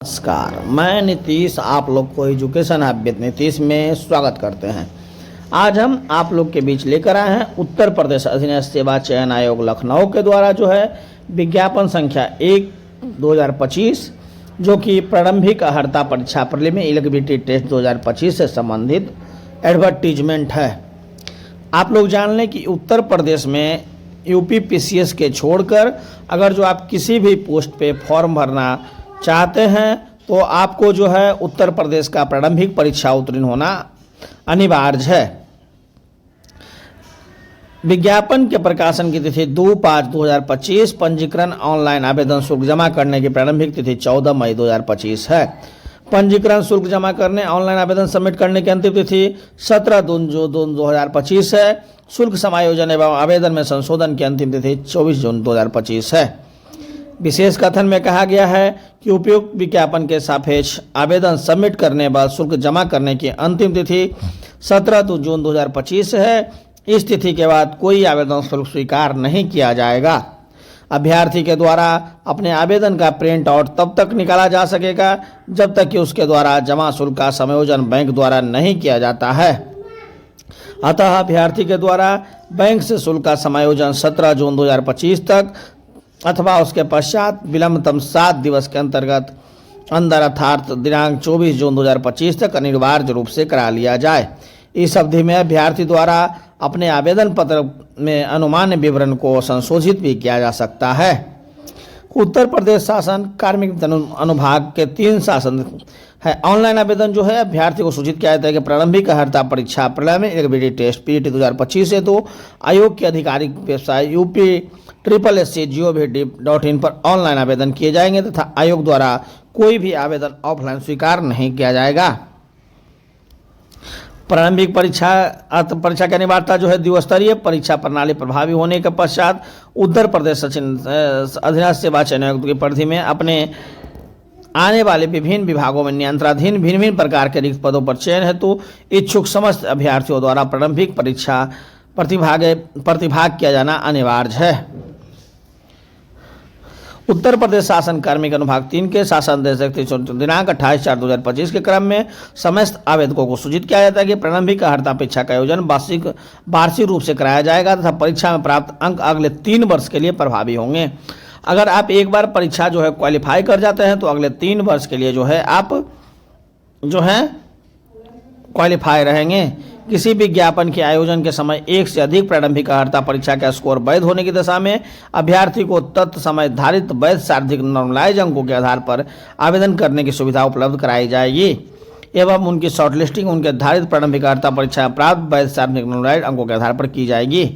नमस्कार, मैं नीतीश आप लोग को एजुकेशन हब विद नीतीश में स्वागत करते हैं। आज हम आप लोग के बीच लेकर आए हैं उत्तर प्रदेश अधीनस्थ सेवा चयन आयोग लखनऊ के द्वारा जो है विज्ञापन संख्या 1/2025 जो कि प्रारंभिक अर्हता परीक्षा प्रीलिमिनरी एलिजिबिलिटी टेस्ट 2025 से संबंधित एडवर्टीजमेंट है। आप लोग जान लें कि उत्तर प्रदेश में यूपीपीसीएस के छोड़कर अगर जो आप किसी भी पोस्ट पे फॉर्म भरना चाहते हैं तो आपको जो है उत्तर प्रदेश का प्रारंभिक परीक्षा उत्तीर्ण होना अनिवार्य है। विज्ञापन के प्रकाशन की तिथि 2/5/2025, पंजीकरण ऑनलाइन आवेदन शुल्क जमा करने की प्रारंभिक तिथि 14 मई 2025 है। पंजीकरण शुल्क जमा करने ऑनलाइन आवेदन सबमिट करने की अंतिम तिथि 17 जून 2025 है। शुल्क समायोजन एवं आवेदन में संशोधन की अंतिम तिथि 24 जून 2025 है। विशेष कथन में कहा गया है कि उपयुक्त विज्ञापन के सापेक्ष आवेदन सबमिट करने बाद शुल्क जमा करने की अंतिम तिथि 17 जून 2025 है। इस तिथि के बाद कोई आवेदन शुल्क स्वीकार नहीं किया जाएगा। अभ्यर्थी के द्वारा अपने आवेदन का प्रिंट आउट तब तक निकाला जा सकेगा जब तक कि उसके द्वारा जमा शुल्क का समायोजन बैंक द्वारा नहीं किया जाता है। अतः अभ्यर्थी के द्वारा बैंक से शुल्क का समायोजन 17 जून 2025 तक अथवा उसके पश्चात विलंबतम 7 दिवस के अंदर अर्थात दिनांक 24 जून 2025 तक अनिवार्य रूप से करा लिया जाए। इस अवधि में अभ्यर्थी द्वारा अपने आवेदन पत्र में अनुमान्य विवरण को संशोधित भी किया जा सकता है। उत्तर प्रदेश शासन कार्मिक अनुभाग के 3 शासन है। ऑनलाइन आवेदन जो है अभ्यर्थी को सूचित किया जाता है कि प्रारंभिक अर्हता परीक्षा प्रीलिमिनरी एलिजिबिलिटी टेस्ट पीईटी 2025 से तो आयोग की आधिकारिक वेबसाइट UPSSC.gov.in पर ऑनलाइन आवेदन किए जाएंगे तथा आयोग द्वारा कोई भी आवेदन ऑफलाइन स्वीकार नहीं किया जाएगा। प्रारंभिक परीक्षा की अनिवार्यता जो है द्विस्तरीय परीक्षा प्रणाली प्रभावी होने के पश्चात उत्तर प्रदेश अधीनस्थ सेवा चयन आयोग की परिधि में अपने आने वाले विभिन्न विभागों में नियंत्रणाधीन भिन्न भिन्न प्रकार के रिक्त पदों पर चयन हेतु इच्छुक समस्त अभ्यर्थियों द्वारा प्रारंभिक परीक्षा प्रतिभाग किया जाना अनिवार्य है। उत्तर प्रदेश शासन कार्मिक अनुभाग 3 के शासन दिनांक 28/4/2025 के क्रम में समस्त आवेदकों को सूचित किया जाता है कि प्रारंभिक अर्हता परीक्षा का आयोजन वार्षिक रूप से कराया जाएगा तथा परीक्षा में प्राप्त अंक अगले 3 वर्ष के लिए प्रभावी होंगे। अगर आप एक बार परीक्षा जो है क्वालिफाई कर जाते हैं तो अगले 3 वर्ष के लिए जो है आप जो है क्वालिफाई रहेंगे। किसी विज्ञापन के आयोजन के समय एक से अधिक प्रारंभिक अर्हता परीक्षा का स्कोर वैध होने की दशा में अभ्यर्थी को तत्समय धारित वैध सार्वधिक नॉर्मलाइज अंकों के आधार पर आवेदन करने की सुविधा उपलब्ध कराई जाएगी एवं उनकी शॉर्टलिस्टिंग उनके धारित प्रारंभिक अर्हता परीक्षा प्राप्त वैध सार्वधिक नॉर्मलाइज अंकों के आधार पर की जाएगी।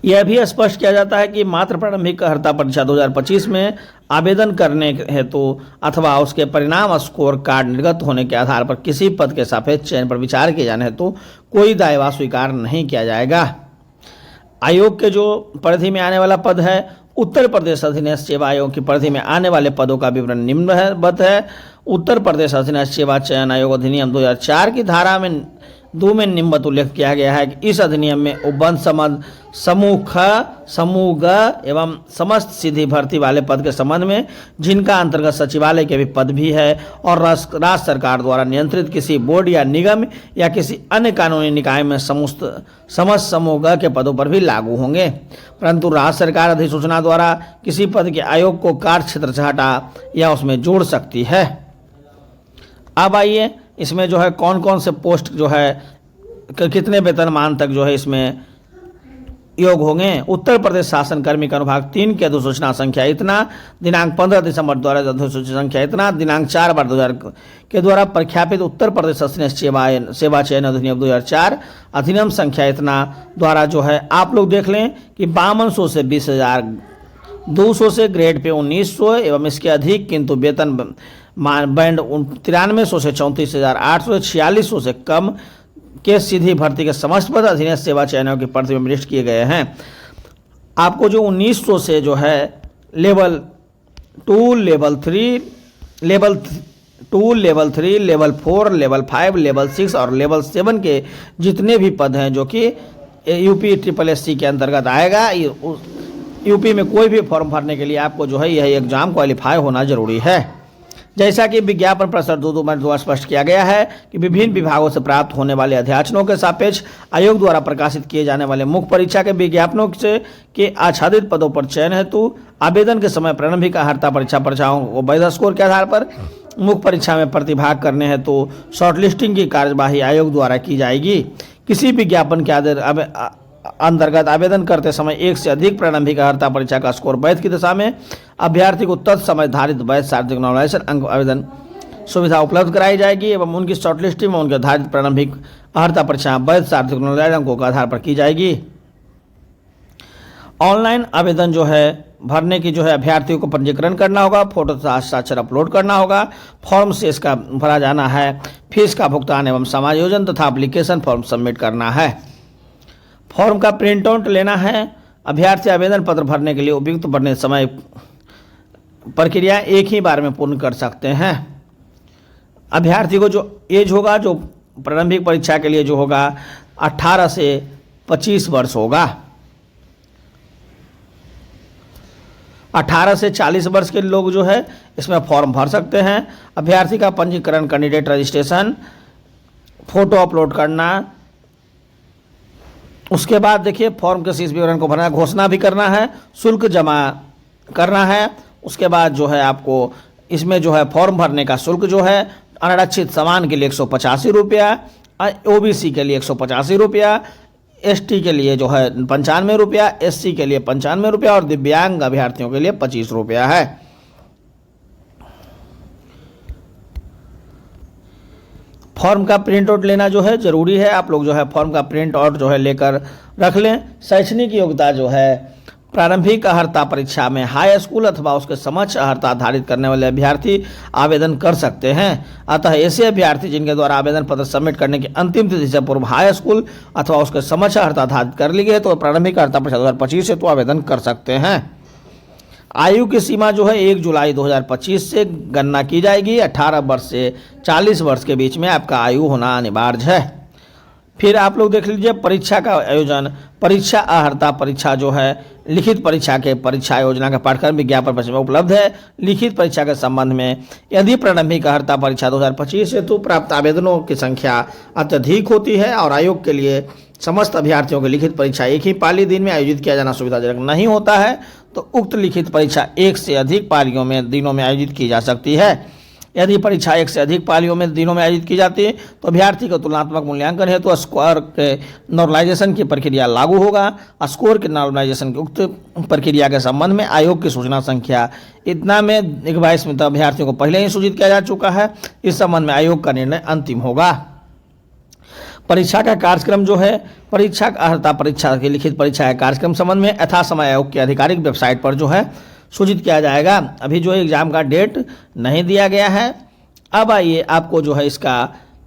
यह भी स्पष्ट किया जाता है कि मात्र प्रारंभिक अर्हता परीक्षा 2025 में आवेदन करने हेतु अथवा उसके परिणाम स्कोर कार्ड निर्गत होने के आधार पर किसी पद के सापेक्ष चयन पर विचार किए जाने हेतु कोई दायवा स्वीकार नहीं किया जाएगा। आयोग के जो परिधि में आने वाला पद है उत्तर प्रदेश अधीनस्थ सेवा आयोग की परिधि में आने वाले पदों का विवरण निम्नवत है। उत्तर प्रदेश अधीनस्थ सेवा चयन आयोग अधिनियम 2004 की धारा में 2 में निम्नवत उल्लेख किया गया है कि इस अधिनियम में उपबंध संबंध समूह ख समूह ग एवं समस्त सीधी भर्ती वाले पद के संबंध में जिनका अंतर्गत सचिवालय के भी पद भी है और राज्य सरकार द्वारा नियंत्रित किसी बोर्ड या निगम या किसी अन्य कानूनी निकाय में समस्त समूह ग के पदों पर भी लागू होंगे। परंतु राज्य सरकार अधिसूचना द्वारा किसी पद के आयोग को कार्य क्षेत्र से हटा या उसमें जोड़ सकती है। अब आइए इसमें जो है कौन कौन से पोस्ट जो है कितने वेतनमान तक जो है इसमें योग होंगे। उत्तर प्रदेश शासन कार्मिक अनुभाग 3 की अधिसूचना संख्या इतना दिनांक 15 दिसंबर द्वारा अधिसूचना संख्या इतना दिनांक 4/2000 के द्वारा प्रख्यापित उत्तर प्रदेश सेवा चयन अधिनियम 2004 अधिनियम संख्या इतना द्वारा जो है आप लोग देख लें कि 5200 से 20,200 से ग्रेड पे 1900 एवं इसके अधिक किंतु वेतन बैंड 9300 से 34,800 4600 से कम के सीधी भर्ती के समस्त पद अधीनस्थ सेवा चयन आयोग की परिधि में लिस्ट किए गए हैं। आपको जो 1900 से जो है level 2 level 3 level 4 level 5 level 6 और लेवल 7 के जितने भी पद हैं जो कि UPSSC के अंतर्गत आएगा। यूपी में कोई भी फॉर्म भरने के लिए आपको जो है यह एग्जाम क्वालिफाई होना जरूरी है। जैसा कि विज्ञापन प्रसार 2/2 स्पष्ट किया गया है कि विभिन्न विभागों से प्राप्त होने वाले अध्याचनों के सापेक्ष आयोग द्वारा प्रकाशित किए जाने वाले मुख्य परीक्षा के विज्ञापनों से के आच्छादित पदों पर चयन हेतु आवेदन के समय प्रारंभिक अर्हता परीक्षाओं को वैध स्कोर के आधार पर मुख्य परीक्षा में प्रतिभाग करने हेतु शॉर्टलिस्टिंग की कार्यवाही आयोग द्वारा की जाएगी। किसी विज्ञापन के अंतर्गत आवेदन करते समय एक से अधिक प्रारंभिक अर्हता परीक्षा का स्कोर वैध की दिशा में अभ्यर्थी को तत्समय निर्धारित वैध सार्वजनिक नॉमिनेशन अंक आवेदन सुविधा उपलब्ध कराई जाएगी एवं उनकी शॉर्टलिस्टिंग में उनके निर्धारित प्रारंभिक अर्हता परीक्षा वैध सार्वजनिक नॉमिनेशन अंकों के आधार पर की जाएगी। ऑनलाइन आवेदन जो है भरने की जो है अभ्यर्थियों को पंजीकरण करना होगा, फोटो तथा हस्ताक्षर अपलोड करना होगा, फॉर्म से इसका भरा जाना है, फीस का भुगतान एवं समायोजन तथा एप्लीकेशन फॉर्म सबमिट करना है। फॉर्म का प्रिंट आउट लेना है। अभ्यर्थी आवेदन पत्र भरने के लिए उपयुक्त भरने समय प्रक्रिया एक ही बार में पूर्ण कर सकते हैं। अभ्यर्थी को जो एज होगा, जो प्रारंभिक परीक्षा के लिए जो होगा 18 से 25 वर्ष होगा। 18 से 40 वर्ष के लोग जो है इसमें फॉर्म भर सकते हैं। अभ्यर्थी का पंजीकरण, कैंडिडेट रजिस्ट्रेशन, फोटो अपलोड करना, उसके बाद देखिए फॉर्म के इस विवरण को भरना, घोषणा भी करना है, शुल्क जमा करना है। उसके बाद जो है आपको इसमें जो है फॉर्म भरने का शुल्क जो है अनारक्षित सामान के लिए 185 रुपया, ओबीसी के लिए 185 रुपया, एसटी के लिए जो है 95 रुपया, एससी के लिए 95 रुपया और दिव्यांग अभ्यर्थियों के लिए 25 रुपया है। फॉर्म का प्रिंट आउट लेना जो है जरूरी है। आप लोग जो है फॉर्म का प्रिंट आउट जो है लेकर रख लें। शैक्षणिक योग्यता जो है प्रारंभिक अर्हता परीक्षा में हाई स्कूल अथवा उसके समक्ष अर्हता धारित करने वाले अभ्यर्थी आवेदन कर सकते हैं। अतः ऐसे अभ्यर्थी जिनके द्वारा आवेदन पत्र सबमिट करने की अंतिम तिथि से पूर्व हाई स्कूल अथवा उसके समक्ष अर्हता धारित कर ली गई तो प्रारंभिक अर्हता परीक्षा 2025 से तो आवेदन कर सकते हैं। आयु की सीमा जो है 1 जुलाई 2025 से गणना की जाएगी। 18 वर्ष से 40 वर्ष के बीच में आपका आयु होना अनिवार्य है। फिर आप लोग देख लीजिए परीक्षा का आयोजन। परीक्षा अर्हता परीक्षा जो है लिखित परीक्षा के परीक्षा योजना का पाठ्यक्रम विज्ञापन पत्र में उपलब्ध है। लिखित परीक्षा के संबंध में यदि प्रारंभिक अर्हता परीक्षा 2025 हेतु प्राप्त आवेदनों की संख्या अत्यधिक होती है और आयोग के लिए समस्त अभ्यर्थियों की लिखित परीक्षा एक ही पाली दिन में आयोजित किया जाना सुविधाजनक नहीं होता है तो उक्त लिखित परीक्षा एक से अधिक पालियों में दिनों में आयोजित की जा सकती है। यदि परीक्षा एक से अधिक पालियों में दिनों में आयोजित की जाती है तो अभ्यर्थी को तुलनात्मक मूल्यांकन हेतु स्कोर के नॉर्मलाइजेशन की प्रक्रिया लागू होगा। स्कोर के नॉर्मलाइजेशन की उक्त प्रक्रिया के संबंध में आयोग की सूचना संख्या इतना में 22 में अभ्यर्थियों को पहले ही सूचित किया जा चुका है। इस संबंध में आयोग का निर्णय अंतिम होगा। परीक्षा का कार्यक्रम जो है परीक्षा अर्हता परीक्षा की लिखित परीक्षा का कार्यक्रम संबंध में यथासमय आयोग की आधिकारिक वेबसाइट पर जो है सूचित किया जाएगा। अभी जो एग्जाम का डेट नहीं दिया गया है। अब आइए आपको जो है इसका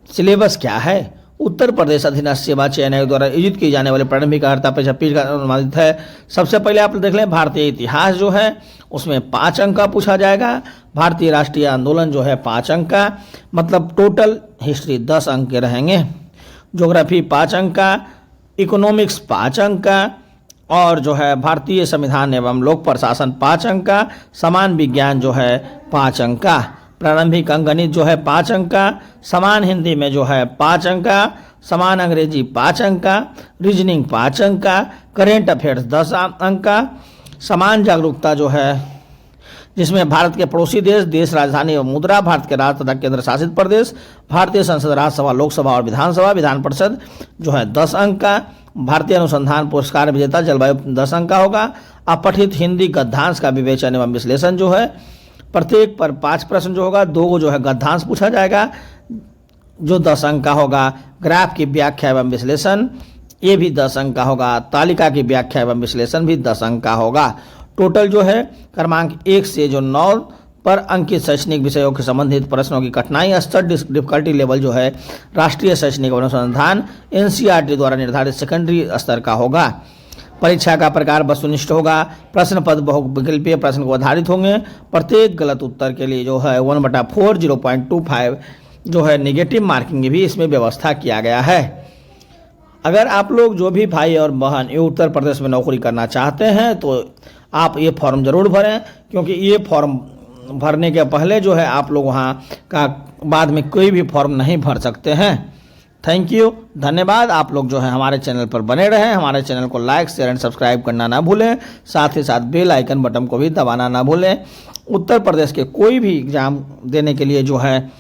सिलेबस क्या है। उत्तर प्रदेश अधीनस्थ सेवा चयन आयोग द्वारा आयोजित की जाने वाले प्रारंभिक अर्हता परीक्षा का अनुमानित है। सबसे पहले आप देख लें भारतीय इतिहास जो है उसमें 5 अंक का पूछा जाएगा। भारतीय राष्ट्रीय आंदोलन जो है 5 अंक का, मतलब टोटल हिस्ट्री 10 अंक के रहेंगे। ज्योग्राफी 5 अंक का, इकोनॉमिक्स 5 अंक का और जो है भारतीय संविधान एवं लोक प्रशासन 5 अंक का, समान विज्ञान जो है 5 अंक का, प्रारंभिक अंकगणित जो है 5 अंक का, समान हिंदी में जो है 5 अंक का, समान अंग्रेजी 5 अंक का, रीजनिंग 5 अंक का, करेंट अफेयर्स 10 अंक का, समान जागरूकता जो है जिसमें भारत के पड़ोसी देश, देश राजधानी एवं मुद्रा, भारत के राज्य तथा केंद्र शासित प्रदेश, भारतीय संसद, राज्यसभा, लोकसभा और विधानसभा, विधान परिषद जो है 10 अंक का, भारतीय अनुसंधान पुरस्कार विजेता जलवायु 10 अंक का होगा। अपठित हिंदी गद्यांश का विवेचन एवं विश्लेषण जो है प्रत्येक पर 5 प्रश्न जो होगा, 2 जो है गद्यांश पूछा जाएगा जो 10 अंक का होगा। ग्राफ की व्याख्या एवं विश्लेषण ये भी 10 अंक का होगा। तालिका की व्याख्या एवं विश्लेषण भी 10 अंक का होगा। टोटल जो है क्रमांक 1 से जो 9 पर अंकित शैक्षणिक विषयों के संबंधित प्रश्नों की कठिनाई स्तर डिफिकल्टी लेवल जो है राष्ट्रीय शैक्षणिक अनुसंधान एनसीईआरटी द्वारा निर्धारित सेकेंडरी स्तर का होगा। परीक्षा का प्रकार वस्तुनिष्ठ होगा। प्रश्न पद बहुविकल्पीय प्रश्न को आधारित होंगे। प्रत्येक गलत उत्तर के लिए जो है 1/4 0.25 जो है नेगेटिव मार्किंग भी इसमें व्यवस्था किया गया है। अगर आप लोग जो भी भाई और बहन ये उत्तर प्रदेश में नौकरी करना चाहते हैं तो आप ये फॉर्म ज़रूर भरें, क्योंकि ये फॉर्म भरने के पहले जो है आप लोग वहाँ का बाद में कोई भी फॉर्म नहीं भर सकते हैं। थैंक यू, धन्यवाद। आप लोग जो है हमारे चैनल पर बने रहें, हमारे चैनल को लाइक शेयर एंड सब्सक्राइब करना ना भूलें, साथ ही साथ बेल आइकन बटन को भी दबाना ना भूलें। उत्तर प्रदेश के कोई भी एग्जाम देने के लिए जो है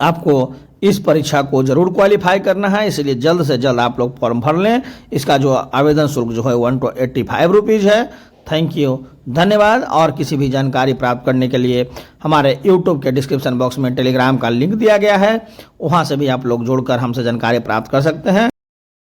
आपको इस परीक्षा को जरूर क्वालिफाई करना है, इसलिए जल्द से जल्द आप लोग फॉर्म भर लें। इसका जो आवेदन शुल्क जो है 185 रुपीज़ है। थैंक यू, धन्यवाद। और किसी भी जानकारी प्राप्त करने के लिए हमारे यूट्यूब के डिस्क्रिप्शन बॉक्स में टेलीग्राम का लिंक दिया गया है, वहाँ से भी आप लोग जुड़कर हमसे जानकारी प्राप्त कर सकते हैं।